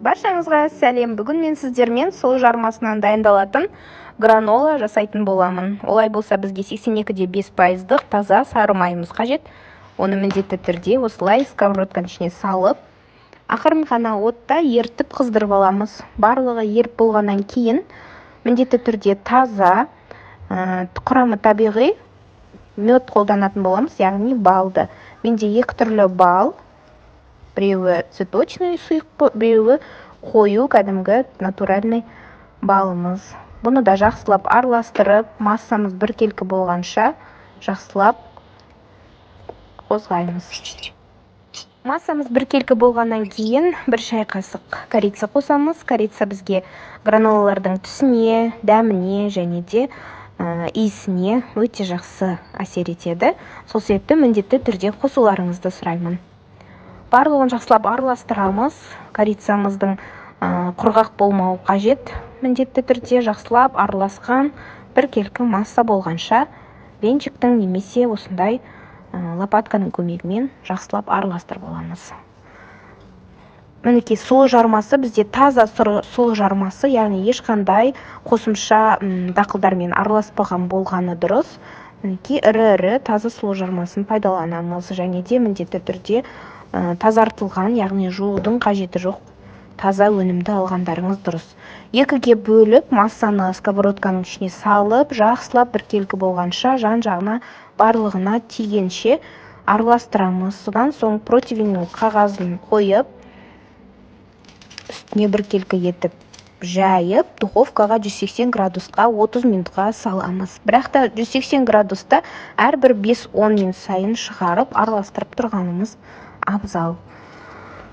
Баршаңызға сәлем. Бүгін мен сіздермен сұлы жармасынан дайындалатын гранола жасайтын боламын. Олай болса бізге 82,5% таза сары майымыз қажет. Оны міндетті түрде осылай сковородканың ішіне салып, ақырын ғана отта ертіп қыздырып аламыз. Барлығы еріп болғаннан кейін міндетті түрде таза, құрамы табиғи мед қолданатын боламыз, яғни балды. Менде екі түрлі бал, біреуі цветочный сұйық, біреуі қою кәдімгі натуральный балымыз. Бұны да жақсылап араластырып, массамыз біркелкі болғанша жақсылап қозғаймыз. Массамыз біркелкі болғаннан кейін бір шай қасық корица қосамыз. Корица бізге гранолалардың түсіне, дәміне және де иісіне өте жақсы әсер етеді. Сол себепті міндетті түрде қосуларыңызды сұраймын. Барлығын жақсылап араластырамыз. Корицамыздың құрғақ болмауы қажет. Міндетті түрде жақсылап араласқан біркелкі масса болғанша венчиктің немесе осындай лопатканың көмегімен жақсылап араластырып аламыз. Мінекей сұлы жармасы бізде таза сұлы жармасы, яғни ешқандай қосымша дақылдармен араласпаған болғаны дұрыс. Мінекей ірі таза сұлы жармасын пайдаланамыз және де міндетті түрде тазартылған, яғни жуудың қажеті жоқ таза өнімді алғандарыңыз дұрыс. Екіге бөліп, массаны сковородканың ішіне салып, жақсылап біркелкі болғанша жан-жағына барлығына тигенше араластырамыз. Содан соң противеньнің қағазын қойып, үстіне біркелкі етіп жайып, духовкаға 180 градусқа 30 минутқа саламыз. Бірақ та 180 градуста әрбір 5-10 минут сайын шығарып, араластырып тұрғанымыз абзал.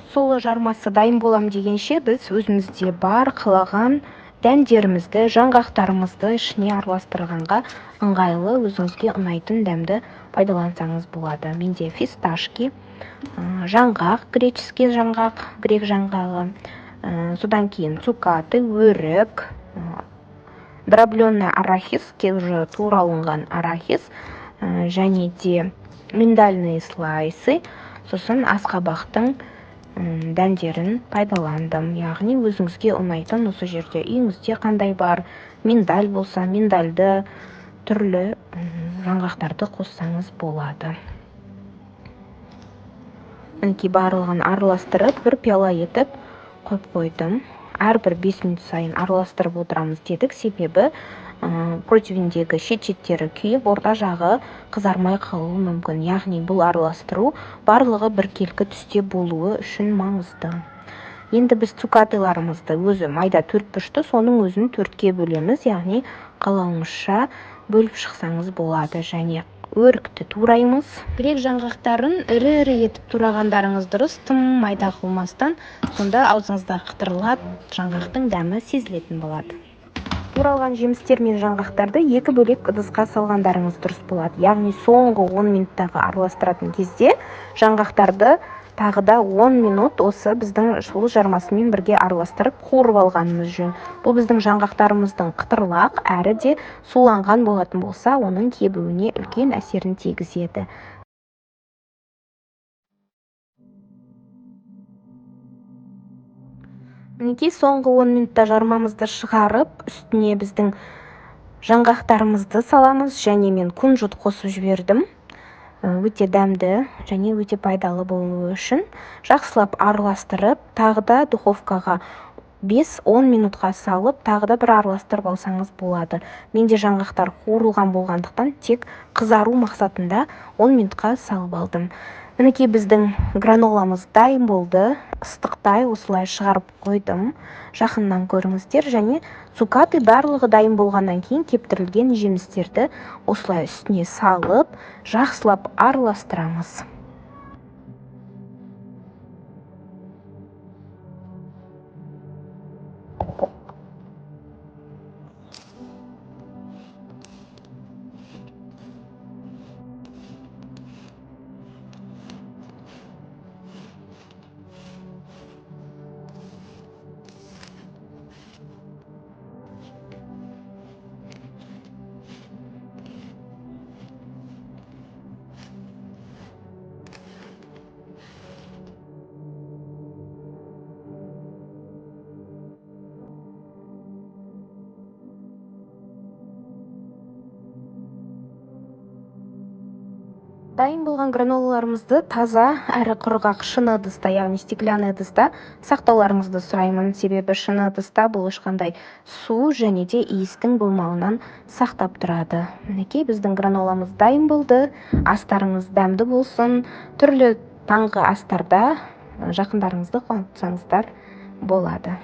Сұлы жармасы дайын болам дегенше біз өзімізде бар қалаған дәмдерімізді, жаңғақтарымызды ішіне араластырғанға ыңғайлы, өзіңізге ұнайтын дәмді пайдалансаңыз болады. Менде фисташки, жаңғақ, греческий жаңғақ, грек жаңғағы, содан кейін цукаты, өрік, дробленый арахис, уже туралынған арахис, және де миндальные слайсы, сосын асқабақтың дәндерін пайдаландым. Яғни өзіңізге ұнайтын осы жерде үйіңізде қандай бар, миндаль болса, миндальды түрлі жаңғақтарды қоссаңыз болады. Мінекей барлығын араластырып, бір пиала етіп қойып қойдым. Әрбір 5 минут сайын араластырып отырамыз дедік, себебі противендегі шет-шеттері күйіп, орта жағы қызармай қалуы мүмкін. Яғни бұл араластыру барлығы біркелкі түсте болуы үшін маңызды. Енді біз цукатыларымызды өзі майда 4 пішті, соның өзін 4-ке бөлеміз, яғни қалауыңызша бөліп шықсаңыз болады. Және өрікті тураймыз. Грек жаңғақтарын ірі етіп турағандарыңыз дұрыс, тым майда қылмастан, сонда аузыңызда қытырлап жаңғақтың дәмі сезілетін болады. Туралған жемістер мен жаңғақтарды екі бөлек ыдысқа салғандарыңыз дұрыс болады. Яғни соңғы 10 минуттағы араластыратын кезде жаңғақтарды тағы да 10 минут осы біздің сұлы жармасымен бірге араластырып қуырып алғанымыз жөн. Бұл біздің жаңғақтарымыздың қытырлақ әрі де суланған болатын болса, оның кебуіне үлкен әсерін тигізеді. Мінекей соңғы 10 минутта жармамызды шығарып, үстіне біздің жаңғақтарымызды саламыз, және мен кунжут қосып жібердім. Өте дәмді және өте пайдалы болуы үшін жақсылап араластырып, тағы да духовкаға 5-10 минутқа салып, тағы да бір араластырып алсаңыз болады. Менде жаңғақтар қуырылған болғандықтан тек қызару мақсатында 10 минутқа салып алдым. Мінекей біздің граноламыз дайын болды. Ыстықтай осылай шығарып қойдым. Жақыннан көріңіздер, және цукаты барлығы дайын болғаннан кейін кептірілген жемістерді осылай үстіне салып, жақсылап араластырамыз. Дайын болған гранулаларымызды таза әрі құрғақ шыны ыдыста, яғни стеклянный ыдыста сақтауларыңызды сұраймын. Себебі шыны ыдыста бұл ешқандай су және де иістің болмауынан сақтап тұрады. Мінекей біздің граноламыз дайын болды. Астарыңыз дәмді болсын. Түрлі таңғы астарда жақындарыңызды қуантсаңыздар болады.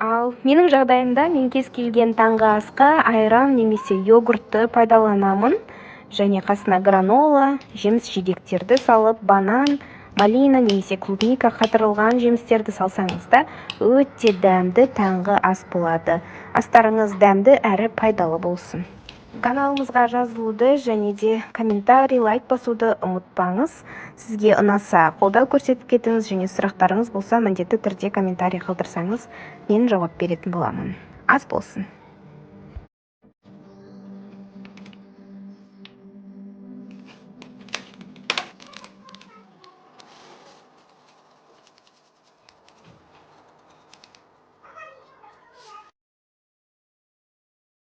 Ал менің жағдайымда мен кез келген таңғы асқа айран немесе йогуртты пайдаланамын. Және қасына гранола, жеміс жидектерді салып, банан, малина немесе клубника қатырылған жемістерді салсаңыз да өте дәмді таңғы ас болады. Астарыңыз дәмді әрі пайдалы болсын. Каналымызға жазылуды және де комментарий, лайк басуды ұмытпаңыз. Сізге ұнаса қолдау көрсетіп кетіңіз, және сұрақтарыңыз болса міндетті түрде комментарий қалдырсаңыз, мен жауап беретін боламын. Ас болсын.